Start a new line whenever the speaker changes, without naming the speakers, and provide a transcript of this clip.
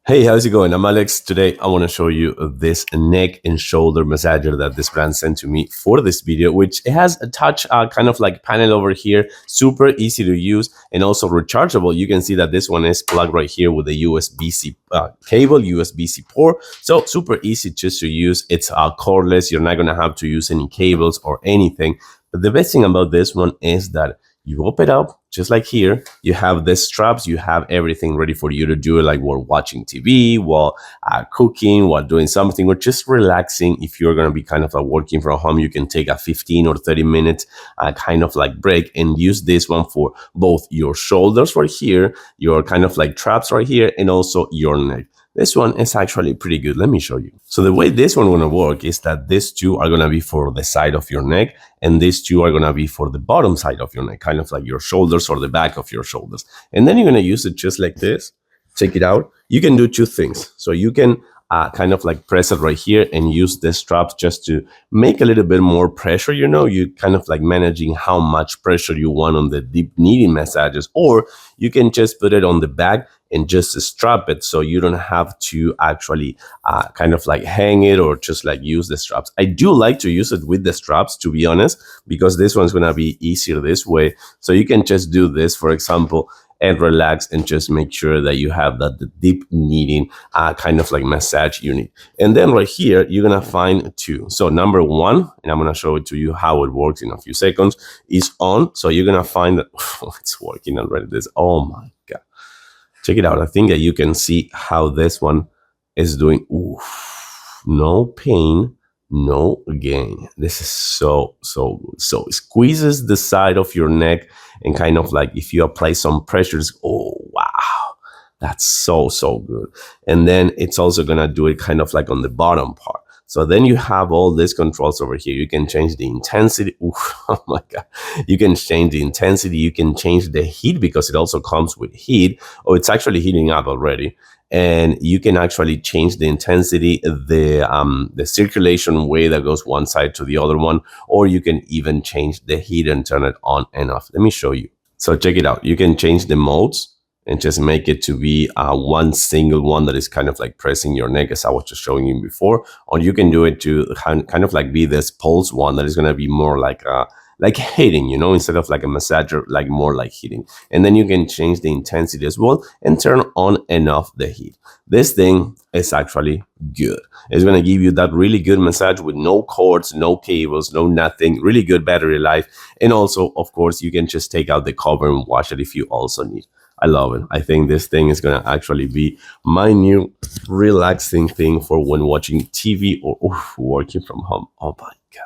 Hey, how's it going? I'm Alex. Today, I want to show you this neck and shoulder massager that this brand sent to me for this video, which it has a touch kind of like panel over here, super easy to use and also rechargeable. You can see that this one is plugged right here with a USB-C cable, USB-C port. So super easy just to use. It's cordless. You're not going to have to use any cables or anything. But the best thing about this one is that you open it up, just like here, you have the straps, you have everything ready for you to do it, like while watching TV, while cooking, while doing something, or just relaxing. If you're going to be kind of like working from home, you can take a 15 or 30 minutes kind of like break and use this one for both your shoulders right here, your kind of like traps right here, and also your neck. This one is actually pretty good. Let me show you. So the way this one gonna work is that these two are gonna be for the side of your neck, and these two are gonna be for the bottom side of your neck, kind of like your shoulders or the back of your shoulders. And then you're gonna use it just like this. Check it out. You can do two things. So you can kind of like press it right here and use the straps just to make a little bit more pressure. You know, you kind of like managing how much pressure you want on the deep kneading massages, or you can just put it on the back and just strap it so you don't have to actually kind of like hang it or just like use the straps. I do like to use it with the straps, to be honest, because this one's gonna be easier this way. So you can just do this, for example, and relax and just make sure that you have that the deep kneading kind of like massage unit. And then right here, you're gonna find two. So number one, and I'm gonna show it to you how it works in a few seconds, is on. So you're gonna find that it's working already. This, oh my God. Check it out. I think that you can see how this one is doing. Oof, no pain, no gain. This is so good. So it squeezes the side of your neck and kind of like if you apply some pressures, oh wow, that's so good. And then it's also gonna do it kind of like on the bottom part. So then you have all these controls over here. You can change the intensity. Oof, oh my God. You can change the intensity. You can change the heat because it also comes with heat. Oh, it's actually heating up already. And you can actually change the intensity, the circulation way that goes one side to the other one, or you can even change the heat and turn it on and off. Let me show you. So check it out. You can change the modes and just make it to be one single one that is kind of like pressing your neck, as I was just showing you before. Or you can do it to kind of like be this pulse one that is going to be more like hitting, you know, instead of like a massager, like more like hitting. And then you can change the intensity as well and turn on and off the heat. This thing is actually good. It's going to give you that really good massage with no cords, no cables, no nothing, really good battery life. And also, of course, you can just take out the cover and wash it if you also need. I love it. I think this thing is going to actually be my new relaxing thing for when watching TV or working from home. Oh my God.